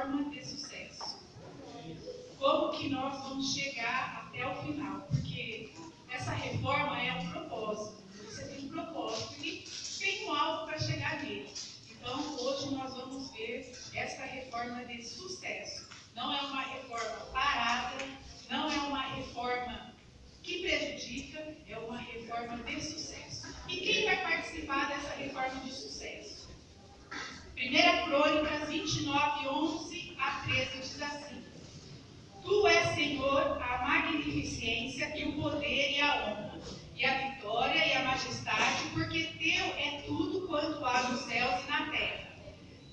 reforma de sucesso. Como que nós vamos chegar até o final? Porque essa reforma é um propósito. Você tem um propósito e tem um alvo para chegar nele. Então, hoje nós vamos ver essa reforma de sucesso. Não é uma reforma parada, não é uma reforma que prejudica, é uma reforma de sucesso. E quem vai participar dessa reforma de sucesso? 1 Crônicas 29, 11 a 13 diz assim: Tu és, Senhor, a magnificência e o poder e a honra, e a vitória e a majestade, porque teu é tudo quanto há nos céus e na terra.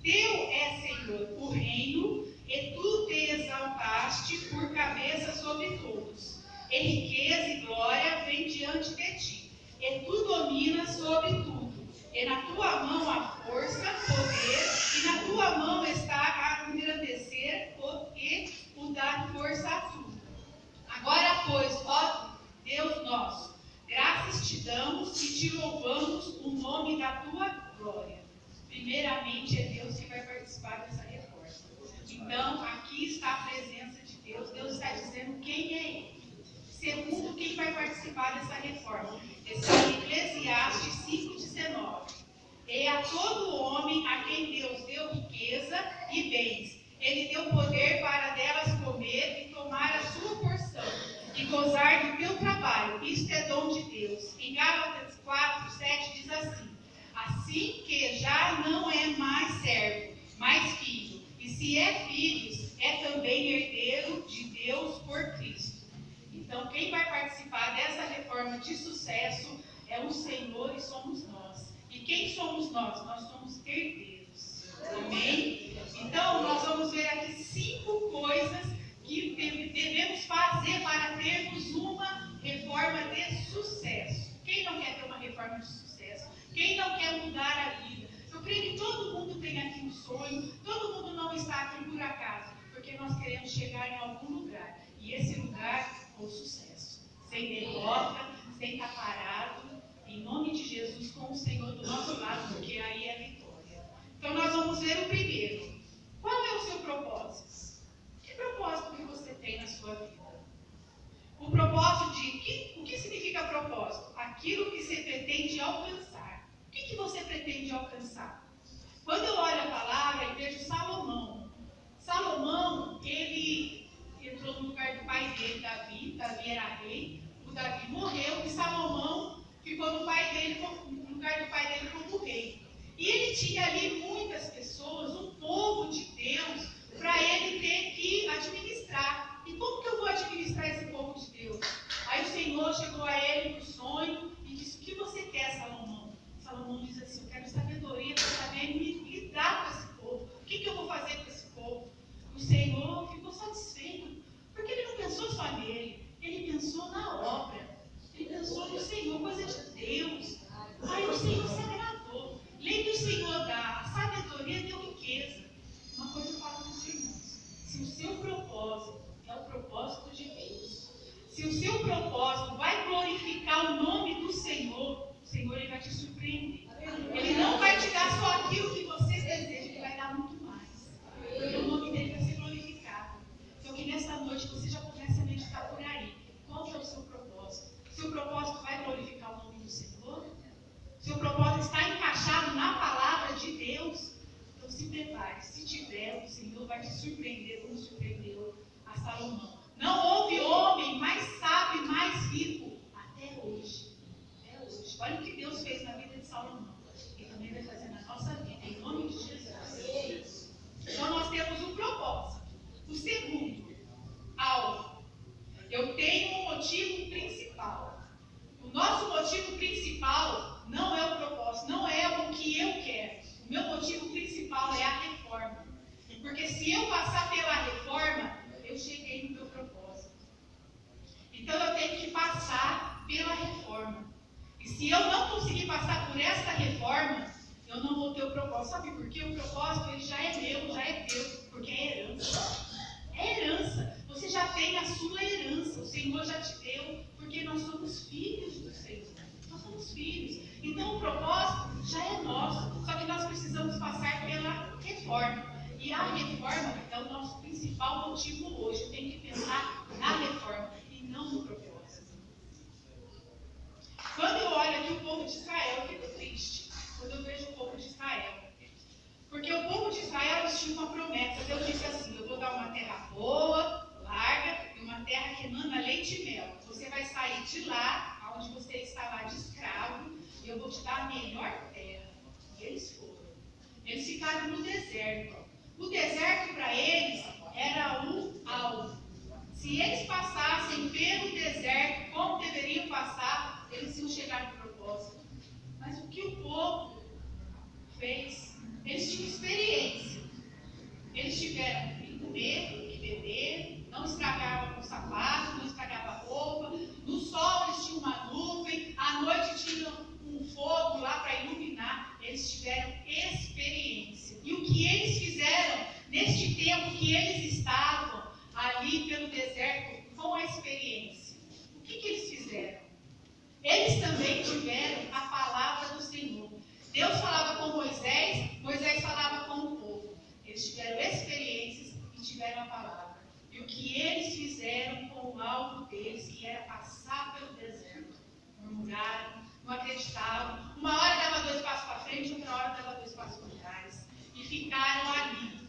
Teu é, Senhor, o reino, e tu te exaltaste por cabeça sobre todos. E riqueza e glória vem diante de ti, e tu dominas sobre tudo. E na tua mão há força, poder, e na tua mão está a engrandecer e o dar força a tudo. Agora, pois, ó Deus nosso, graças te damos e te louvamos o nome da tua glória. Primeiramente é Deus que vai participar dessa reforma. Então, aqui está a presença de Deus. Deus está dizendo quem é Ele. Segundo, quem vai participar dessa reforma? Está em Eclesiastes 5,19. E a todo homem a quem Deus deu riqueza e bens, Ele deu poder para delas comer e tomar a sua porção, e gozar do teu trabalho. Isto é dom de Deus. Em Gálatas 4:7 diz assim: Assim que já não é mais servo, mas filho, e se é filho, é também herdeiro de Deus por Cristo. Então, quem vai participar dessa reforma de sucesso é o Senhor e somos nós. E quem somos nós? Nós somos herdeiros. Amém? Então, nós vamos ver aqui 5 coisas que devemos fazer para termos uma reforma de sucesso. Quem não quer ter uma reforma de sucesso? Quem não quer mudar a vida? Eu creio que todo mundo tem aqui um sonho, todo mundo não está aqui por acaso, porque nós queremos chegar em algum lugar. E esse lugar é o sucesso. Sem derrota, sem estar parado, em nome de Jesus, com o Senhor do nosso lado, porque aí é vitória. Então nós vamos ver o primeiro. Qual é o seu propósito? Que propósito que você tem na sua vida? O propósito o que significa propósito? Aquilo que você pretende alcançar. O que você pretende alcançar? Quando eu olho a palavra e vejo Salomão. Salomão, ele entrou no lugar do pai dele, Davi. Davi era rei. O Davi morreu e Salomão ficou no lugar do pai dele como rei. E ele tinha ali muitas pessoas, um povo de Deus, para ele ter que administrar. E como que eu vou administrar esse povo de Deus? Aí o Senhor chegou a ele no sonho e disse: O que você quer, Salomão? Salomão diz assim: Eu quero sabedoria para saber lidar com esse povo. O que eu vou fazer com esse povo? O Senhor ficou satisfeito, porque ele não pensou só nele, ele pensou na obra, ele pensou no Senhor, coisa de Deus. Aí o Senhor se agradou. Lei que o Senhor dá, a sabedoria deu riqueza. Uma coisa eu falo para os irmãos: se o seu propósito é o propósito de Deus, se o seu propósito vai glorificar o nome do Senhor, o Senhor ele vai te surpreender. Ele não vai te dar só aquilo que você deseja, ele vai dar muito mais. Porque o nome dele vai ser glorificado. Então que nessa noite você já comece a meditar por aí. Qual é o seu propósito? Seu propósito vai glorificar o nome do Senhor? Seu propósito está encaixado na palavra de Deus? Então se prepare. Se tiver, o Senhor vai te surpreender como surpreendeu a Salomão. Não houve homem mais sábio e mais rico até hoje. Até hoje. Olha o que Deus fez na vida de Salomão. E também vai fazer na nossa vida, em nome de Jesus. Então nós temos um propósito. O segundo, alvo. Eu tenho um motivo principal. O nosso motivo principal não é o propósito, não é o que eu quero. O meu motivo principal é a reforma. Porque se eu passar pela reforma, eu cheguei no meu propósito. Então eu tenho que passar pela reforma. E se eu não conseguir passar por esta reforma, eu não vou ter o propósito. Sabe por quê? O propósito ele já é meu, já é teu, porque é herança. É herança. Você já tem a sua herança. O Senhor já te deu, porque nós somos filhos do Senhor. Nós somos filhos. Então o propósito já é nosso. Só que nós precisamos passar pela reforma. E E a reforma é o nosso principal motivo hoje. Eu tenho que pensar na reforma e não no propósito. Quando eu olho aqui o povo de Israel, eu fico triste. Quando eu vejo o povo de Israel. Porque o povo de Israel tinha uma promessa. Deus disse assim: eu vou dar uma terra boa, larga, e uma terra que emana leite e mel. Você vai sair de lá, onde você está lá de escravo, e eu vou te dar a melhor terra. E eles foram. Eles ficaram no deserto. O deserto para eles era o alvo. Se eles passassem pelo deserto como deveriam passar, eles iam chegar no propósito. Mas o que o povo fez? Eles tinham experiência. Eles tiveram que comer, que beber, não estragava o sapato, não estragava a roupa. No sol eles tinham uma nuvem, à noite tinham um fogo lá para iluminar. Eles tiveram experiência. E o que eles fizeram neste tempo que eles estavam ali pelo deserto com a experiência? O que eles fizeram? Eles também tiveram a palavra do Senhor. Deus falava com Moisés, Moisés falava com o povo. Eles tiveram experiências e tiveram a palavra. E o que eles fizeram com o alvo deles, que era passar pelo deserto? Murmuraram, não acreditavam. Uma hora dava 2 passos para frente, outra hora dava 2 passos para trás. E ficaram ali,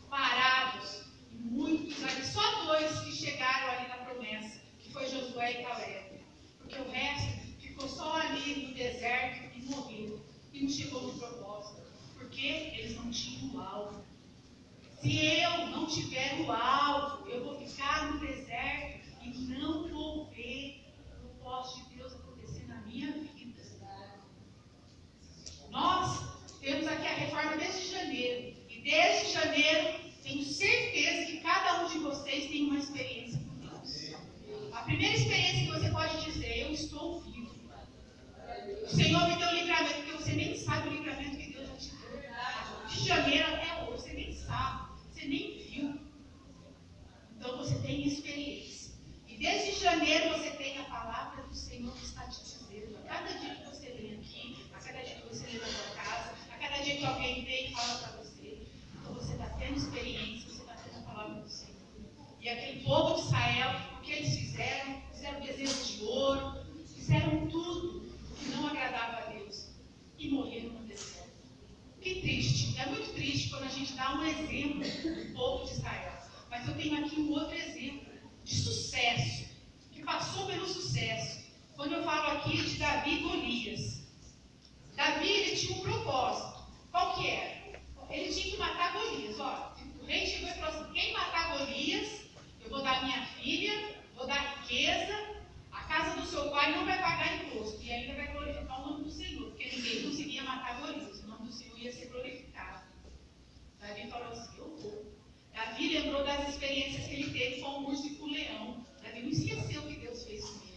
parados. E muitos ali, só 2 que chegaram ali na promessa, que foi Josué e Caleb. Porque o resto ficou só ali no deserto e morreu. E não chegou no propósito. Porque eles não tinham o alvo. Se eu não tiver o alvo, eu vou ficar no deserto e não vou ver o propósito de Deus acontecer na minha vida. Nós temos aqui a reforma desde janeiro. E desde janeiro, tenho certeza que cada um de vocês tem uma experiência com Deus. A primeira experiência que você pode dizer: eu estou vivo. O Senhor me deu livramento, porque você nem sabe o livramento que Deus já te deu. De janeiro até hoje, você nem sabe, você nem viu. Então você tem experiência. E desde janeiro você tem a palavra do Senhor que está te dizendo. A cada dia que você vem aqui, a cada dia que você lê na sua casa, a cada dia que alguém vem e fala para você. Então você está tendo experiência, você está tendo a palavra do Senhor. E aquele povo de Israel, o que eles fizeram? Fizeram bezerros de ouro, fizeram tudo que não agradava a Deus e morreram no deserto. Que triste, é muito triste quando a gente dá um exemplo do povo de Israel. Mas eu tenho aqui um outro exemplo de sucesso, que passou pelo sucesso. Quando eu falo aqui de Davi e Golias. Davi, ele tinha um propósito. Qual que era? Ele tinha que matar Golias. Ó, o rei chegou e falou assim: quem matar Golias, eu vou dar minha filha, vou dar riqueza, a casa do seu pai não vai pagar imposto, e ainda vai glorificar o nome do Senhor, porque ninguém conseguia matar Golias, o nome do Senhor ia ser glorificado. Davi falou assim: eu vou. Davi lembrou das experiências que ele teve com o urso e com o leão. Davi não esqueceu o que Deus fez com ele.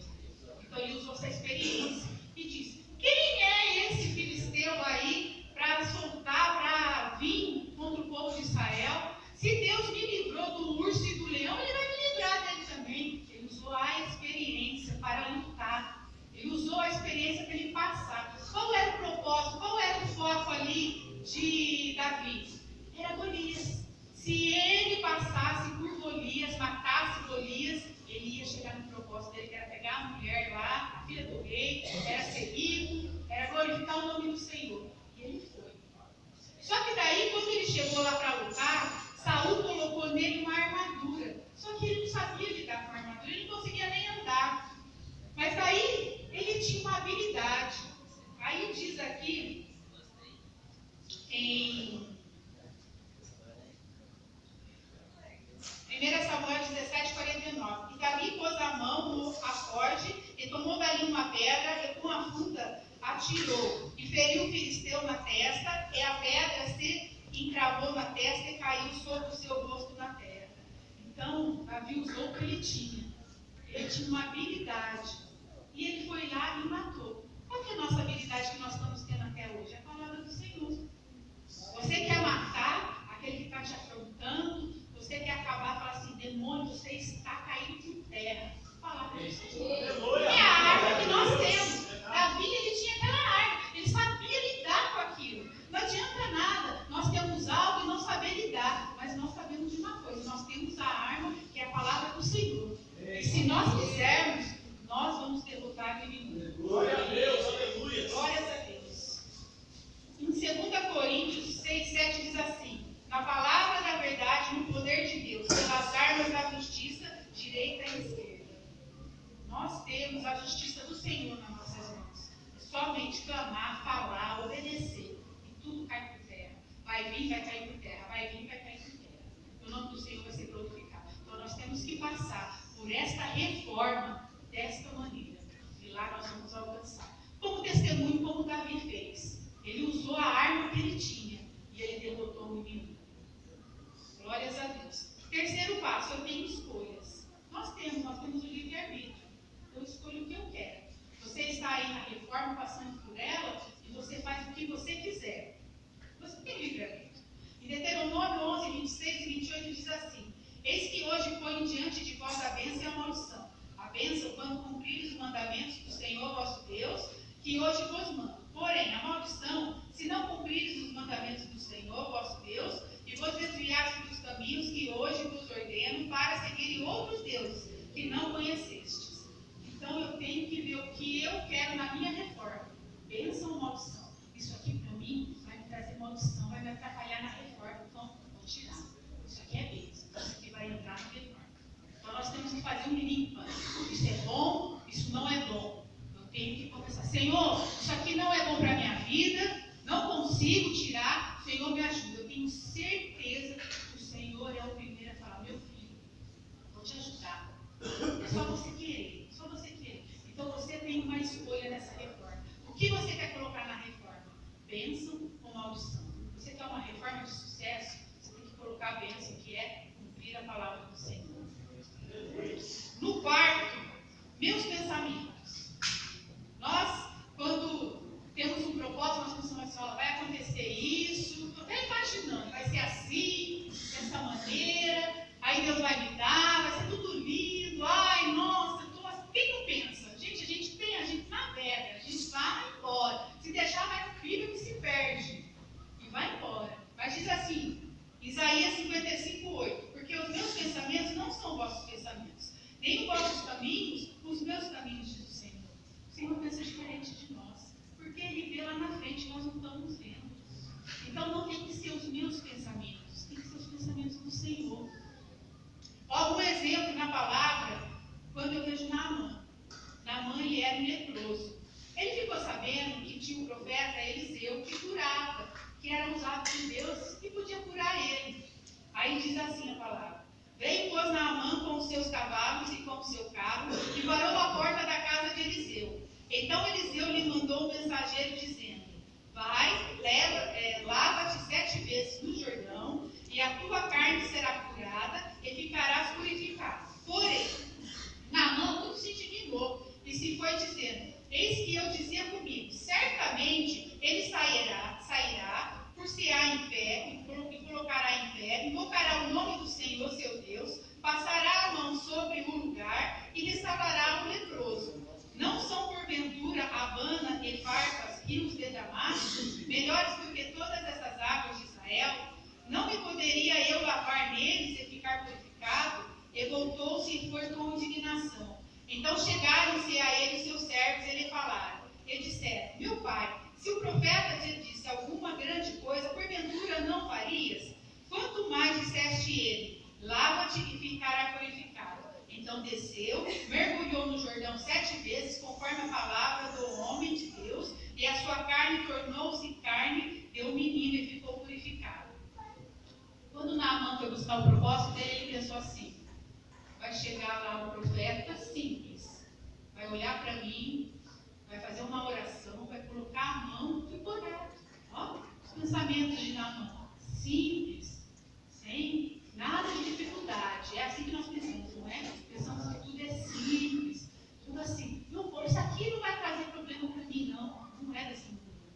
Então ele usou essa experiência e disse: quem é esse filisteu aí para soltar, para vir contra o povo de Israel? Se Deus me livrou do urso e do leão, ele vai me livrar dele também. Ele usou a experiência para lutar. Ele usou a experiência para ele passar. Qual era o propósito? Qual era o foco ali de Davi? Era Golias. Se ele passasse por Golias, matasse Golias, ele ia chegar no propósito dele, que era pegar a mulher lá, a filha do rei, era ser rico, era glorificar o nome do Senhor. E ele foi. Só que daí, quando ele chegou lá para lutar, Saul colocou nele uma armadura. Só que ele não sabia lidar com a armadura, ele não conseguia nem andar. Mas daí, ele tinha uma habilidade. Aí diz aqui, em 1 Samuel 17:49, e Davi pôs a mão no acorde e tomou dali uma pedra e com a funda atirou e feriu o filisteu na testa, e a pedra se encravou na testa e caiu sobre o seu rosto na terra. Então, Davi usou o que ele tinha. Ele tinha uma habilidade. E ele foi lá e matou. Qual que é a nossa habilidade que nós estamos tendo até hoje? É a palavra do Senhor. Você quer matar aquele que está te afrontando? Você quer acabar e falar assim: demônio, você está caído por terra. A palavra do Senhor. É a arma que nós temos. Davi, ele tinha aquela arma. Ele sabia lidar com aquilo. Não adianta nada nós termos algo e não saber lidar. realmente clamar, falar, obedecer, e tudo cai por terra. Vai vir, vai cair por terra. Vai vir, vai cair por terra. O nome do Senhor vai ser glorificado. Então nós temos que passar por esta reforma desta maneira. E lá nós vamos alcançar. Como testemunho, como Davi fez. Ele usou a arma que ele tinha e ele derrotou o inimigo. Glórias a Deus. Terceiro passo, eu tenho escolhas. Nós temos o livre-arbítrio. Eu escolho o que eu quero. Você está aí na reforma, passando por ela, e você faz o que você quiser. Você tem livre-arbítrio. Em Deuteronômio 11, 26 e 28 diz assim: eis que hoje ponho diante de vós a bênção e a maldição. A bênção quando cumprires os mandamentos do Senhor vosso Deus, que hoje vos mando. Porém, a maldição, se não cumprires os mandamentos do Senhor vosso Deus, e vos desviares dos caminhos que hoje vos ordeno, para seguirem outros deuses que não conhecestes. Então eu tenho que ver o que eu quero na minha reforma. Bênção ou maldição? Isso aqui para mim vai me trazer maldição, vai me atrapalhar na reforma. Então, vou tirar. Isso aqui é bênção. Isso aqui vai entrar na reforma. Então nós temos que fazer um limpa. Isso é bom, isso não é bom. Eu tenho que começar. Senhor, isso aqui não é bom para a minha vida, não consigo tirar. Senhor, me ajuda. Eu tenho certeza que o Senhor é o primeiro a falar: meu filho, vou te ajudar. É só você querer. Só você querer. Então você tem uma escolha nessa reforma. O que você quer colocar na reforma? Bênção ou maldição? Você quer uma reforma de sucesso? Você tem que colocar a bênção, que é cumprir a palavra do Senhor. No quarto, meus pensamentos. Nós, quando temos um propósito, nós pensamos assim: ó, vai acontecer isso, estou até imaginando, vai ser assim, dessa maneira, aí Deus vai me dar, vai ser tudo lindo, ai, nossa, quem não pensa? Gente, a gente navega, a gente vai embora. Se deixar, vai no filho que se perde e vai embora. Mas diz assim, Isaías 55:8, porque os meus pensamentos não são vossos pensamentos, nem os vossos caminhos, os meus caminhos, diz o Senhor. O Senhor pensa diferente de nós, porque Ele vê lá na frente, nós não estamos vendo. Então não tem que ser os meus pensamentos, tem que ser os pensamentos do Senhor. Algum exemplo na palavra, quando eu vejo Naamã. Naamã, ele era um leproso. Ele ficou sabendo que tinha um profeta, Eliseu, que curava, que era usado por Deus e podia curar ele. Aí diz assim a palavra: veio, pois, Naamã com os seus cavalos e com o seu carro e parou à porta da casa de Eliseu. Então Eliseu lhe mandou um mensageiro dizendo: vai, lava-te 7 vezes no Jordão, e a tua carne será curada e ficarás purificado. Porém, Naamã muito se indignou e se foi dizendo: eis que eu dizia comigo, certamente ele sairá por-se-á em pé, e colocará em pé, invocará o nome do Senhor seu Deus, passará a mão sobre o lugar e restaurará o leproso. Não são porventura Abana e Farpas, rios de Damasco, melhores do que todas essas águas de Israel? Não me poderia eu lavar neles e ficar purificado? E voltou-se e foi com indignação. Então chegaram-se a ele seus servos e lhe falaram. E disseram: meu pai, se o profeta te disse alguma grande coisa, porventura não farias? Quanto mais disseste ele: lava-te e ficará purificado. Então desceu, mergulhou no Jordão 7 vezes, conforme a palavra do homem de Deus, e a sua carne tornou-se carne de um menino e ficou purificado. Quando Naamã foi buscar o propósito dele, ele pensou assim: vai chegar lá um profeta simples, vai olhar para mim, vai fazer uma oração, vai colocar a mão e orar. Ó, os pensamentos de Naamã, simples, sem nada de dificuldade. É assim que nós pensamos, não é? Pensamos que tudo é simples, tudo assim. Não, isso aqui não vai trazer problema para mim, não. Não é dessa maneira.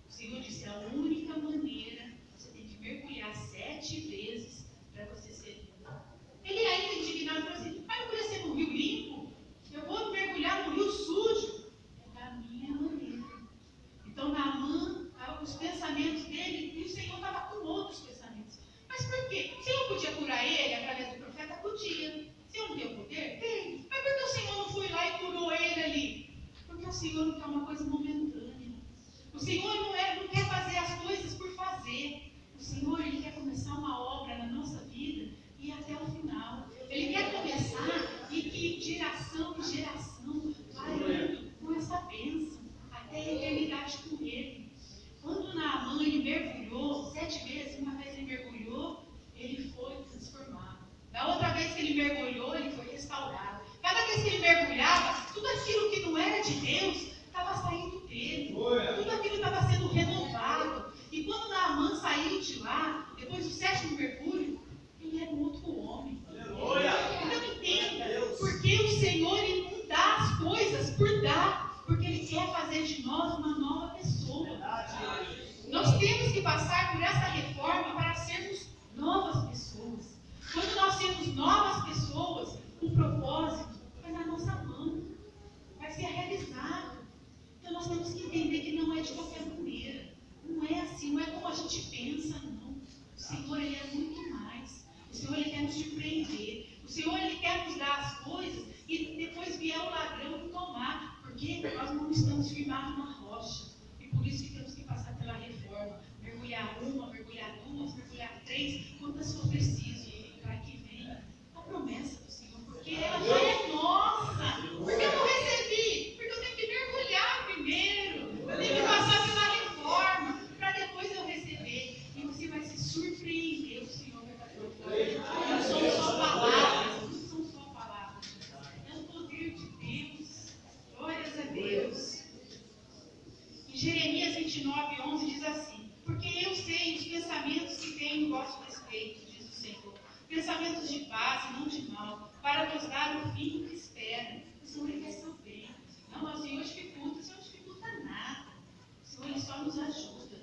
O Senhor disse: a única maneira, você tem que mergulhar 7 vezes para você ser limpo. Ele ainda indignado falou assim: mas não podia ser no rio limpo? Eu vou mergulhar no rio sujo. É da minha maneira. Então Naamã, os pensamentos dele, e o Senhor estava com outros pensamentos. Mas por quê? Se eu podia curar ele através do profeta, podia. Se eu não tenho poder, tem. Mas por que o Senhor não foi lá e curou ele ali? Porque o Senhor não quer uma coisa momentânea. O Senhor não quer fazer as coisas por fazer. O Senhor, Ele quer começar uma obra na nossa vida e ir até o final. Ele quer começar e que de geração em geração vai indo com essa bênção até a eternidade mergulhou, ele foi restaurado. Cada vez que ele mergulhava, tudo aquilo que não era de Deus estava saindo dele. Tudo aquilo estava sendo renovado. E quando Naamã saiu de lá, depois do 7º mergulho, ele era um outro homem. Então entenda, porque o Senhor ele não dá as coisas por dar, porque Ele quer fazer de nós uma nova pessoa. Nós temos que passar por essa reforma para sermos novas pessoas. Quando nós temos novas pessoas, o propósito vai na nossa mão, vai ser realizado. Então nós temos que entender que não é de qualquer maneira. Não é assim, não é como a gente pensa, não. O Senhor ele é muito mais. O Senhor ele quer nos surpreender. O Senhor ele quer nos dar as coisas e depois vier o ladrão tomar. Porque nós não estamos firmados na rocha. E por isso que temos que passar pela reforma. Mergulhar uma, mergulhar duas, mergulhar 3, quantas for preciso, para que venha a promessa do Senhor. Porque ela já é nossa. Porque eu não recebi. Porque eu tenho que mergulhar primeiro. Eu tenho que passar pela reforma. Para depois eu receber. E você vai se surpreender. O Senhor vai dar propósito. Não são só palavras. Não são só palavras. É o poder de Deus. Glórias a Deus. Em Jeremias 29:11 diz assim: porque eu sei os pensamentos que tenho em vosso respeito, diz o Senhor, pensamentos de paz e não de mal, para nos dar o fim que espera. O Senhor ele quer seu bem. Não, o Senhor dificulta, o Senhor não dificulta nada. O Senhor ele só nos ajuda,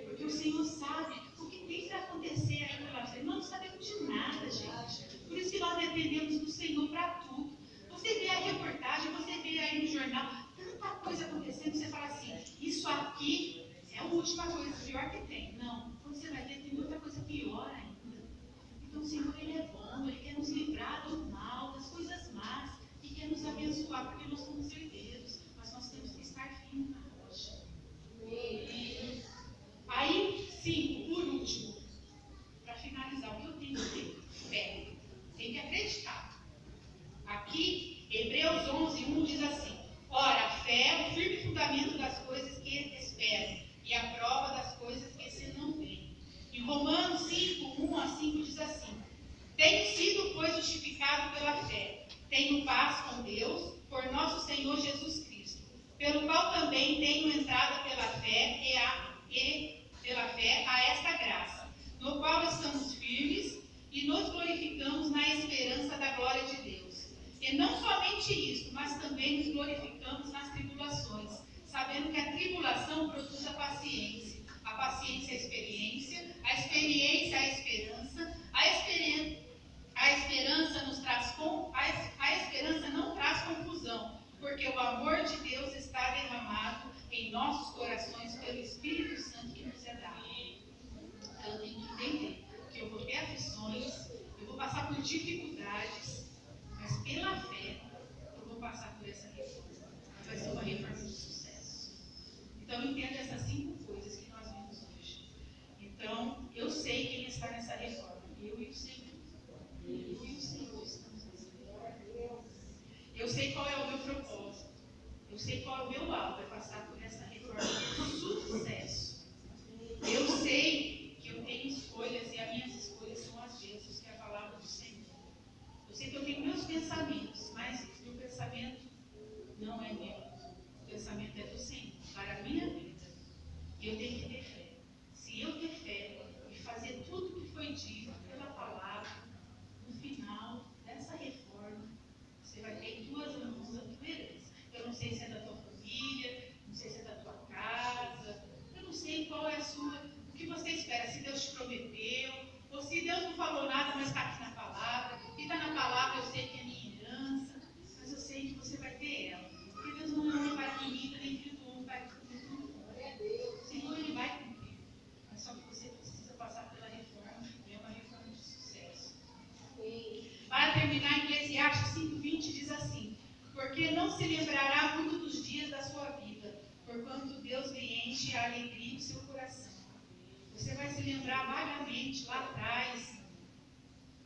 porque o Senhor sabe o que tem para acontecer aí pela frente. Nós não sabemos de nada, gente. Por isso que nós dependemos do Senhor para tudo. Você vê a reportagem, você vê aí no jornal, tanta coisa acontecendo, você fala assim, isso aqui é a última coisa, pior que tem. Não, quando você vai ver, tem muita coisa pior ainda. Então o Senhor, Ele é bom, Ele quer nos livrar do mal, das coisas más, e quer nos abençoar, porque nós somos herdeiros, mas nós temos que estar firmes na rocha. Aí, 5, por último, para finalizar, o que eu tenho que ter? Fé. Tem que acreditar. Aqui, Hebreus 11:1 diz assim: ora, a fé é o firme fundamento das coisas que esperam e a prova das coisas que se não veem. Em Romanos 5:1-5 diz assim: tenho sido, pois, justificado pela fé, tenho paz com Deus por nosso Senhor Jesus Cristo, pelo qual também tenho entrado pela fé pela fé a esta graça, no qual estamos firmes e nos glorificamos na esperança da glória de Deus. E não somente isso, mas também nos glorificamos nas tribulações, sabendo que a tribulação produz a paciência a experiência, a experiência a esperança, a esperança a esperança não traz confusão, porque o amor de Deus está derramado em nossos corações pelo Espírito Santo que nos é dado. Então eu tenho que entender que eu vou ter aflições, eu vou passar por dificuldades, mas pela fé eu vou passar por essa reforma. Vai ser uma reforma de sucesso. Então entenda essas 5 coisas que nós vimos hoje. Então eu sei quem está nessa reforma. Eu e o Senhor. Eu e o Senhor estamos nessa reforma. Eu sei qual é o meu propósito. Eu sei qual é o meu alvo. É passar por essa reforma de sucesso. Eu sei que eu tenho escolhas e as minhas escolhas são as bênçãos, que é a palavra do Senhor. Eu sei que eu tenho meus pensamentos, mas o meu pensamento não é meu. O pensamento é do Senhor, para a minha vida. E eu tenho que ter fé. Se eu ter fé e fazer tudo o que foi dito pela palavra, no final dessa reforma, você vai ter em tuas mãos a tua herança. Eu não sei se é da tua família, não sei se é da tua casa, eu não sei qual é o que você espera, se Deus te prometeu, ou se Deus não falou nada, mas está aqui na palavra. E está na palavra, eu sei que é minha herança, mas eu sei que você vai ter ela. Porque Deus não é um pai querido, nem filho do homem, pai querido. O Senhor, Ele vai cumprir. Mas só que você precisa passar pela reforma, e é uma reforma de sucesso. Para terminar, Eclesiastes 5:20 diz assim: porque não se lembrará muito dos dias da sua vida, porquanto Deus lhe enche a alegria do seu coração. Você vai se lembrar vagamente lá atrás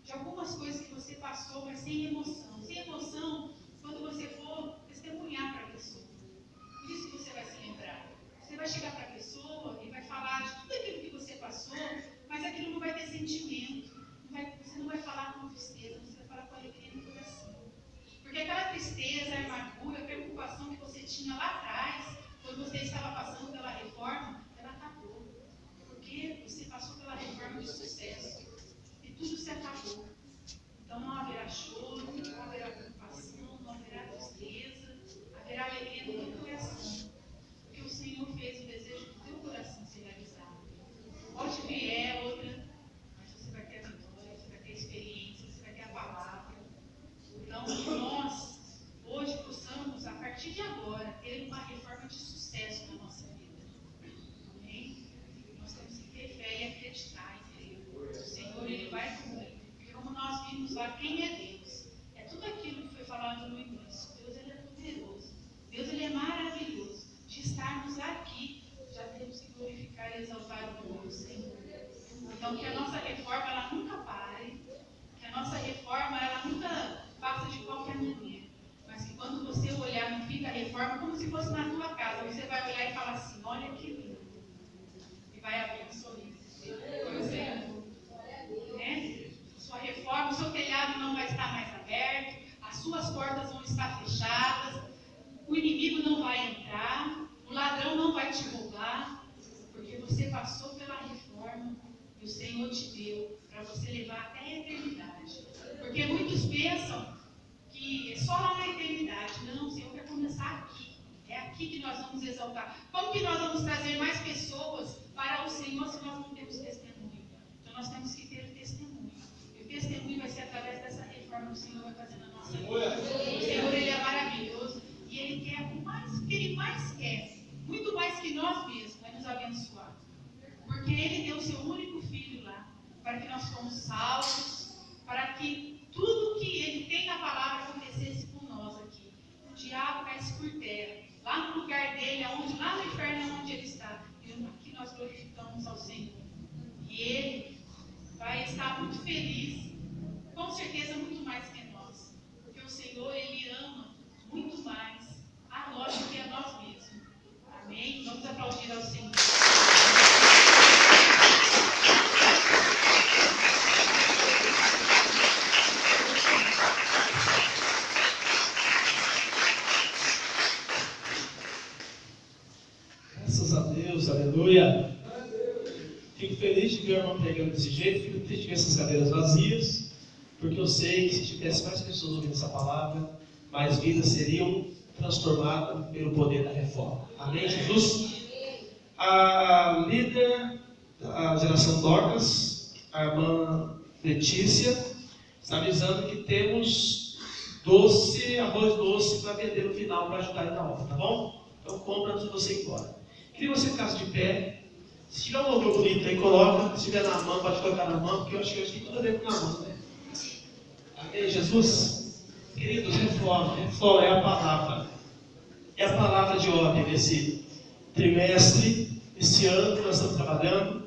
de algumas coisas que você passou, mas sem emoção. Sem emoção, quando você for testemunhar para a pessoa. Por isso que você vai se lembrar. Você vai chegar para a pessoa e vai falar de tudo aquilo que você passou, mas aquilo não vai ter sentimento. Você não vai falar com tristeza, você vai falar com alegria. ilustrar quem é Deus. É tudo aquilo que foi falado no início. Deus, ele é poderoso. Deus, ele é maravilhoso. De estarmos aqui, já temos que glorificar e exaltar o nome do Senhor. Então, que a nossa reforma, ela nunca pare. Que a nossa reforma, ela nunca faça de qualquer maneira. Mas que quando você olhar no fim da reforma, como se fosse na tua casa, você vai olhar e falar assim, olha que lindo. E vai abrir um sorriso. Por exemplo, né? Sua reforma, o seu telhado não vai estar mais aberto, as suas portas vão estar fechadas, o inimigo não vai entrar, o ladrão não vai te roubar, porque você passou pela reforma e o Senhor te deu para você levar até a eternidade. Porque muitos pensam que é só lá na eternidade. Não, o Senhor quer começar aqui. É aqui que nós vamos exaltar. Como que nós vamos trazer mais pessoas para o Senhor se nós não temos testemunho? Então nós temos que ter o testemunho. E o testemunho vai ser através dessa reforma que o Senhor vai fazer na nossa vida. O Senhor, ele é maravilhoso e ele quer o que ele mais quer, muito mais que nós mesmos, é nos abençoar. Porque ele deu o seu único filho lá, para que nós fomos salvos, para que tudo que ele tem na palavra acontecesse com nós aqui. O diabo caísse por terra, lá no lugar dele, lá no inferno onde ele está. E aqui nós glorificamos ao Senhor. E ele vai estar muito feliz, com certeza muito mais que nós. Porque o Senhor, ele ama muito mais a nós do que a nós mesmos. Amém? Vamos aplaudir ao Senhor. Graças a Deus, aleluia. Fico feliz de ver o irmão pregando desse jeito, fico triste de ver essas cadeiras vazias, porque eu sei que se tivesse mais pessoas ouvindo essa palavra, mais vidas seriam transformadas pelo poder da reforma. Amém, Jesus? A líder da geração Dorcas, a irmã Letícia, está avisando que temos arroz doce para vender no final, para ajudar aí na obra, tá bom? Então compra antes de você ir embora. Queria que você ficasse de pé. Se tiver um logo bonito aí, coloca. Se tiver na mão, pode colocar na mão, porque eu acho que tem tudo a ver com na mão, né? Amém, Jesus? Queridos, reforma é a palavra. É a palavra de ordem nesse trimestre, esse ano que nós estamos trabalhando.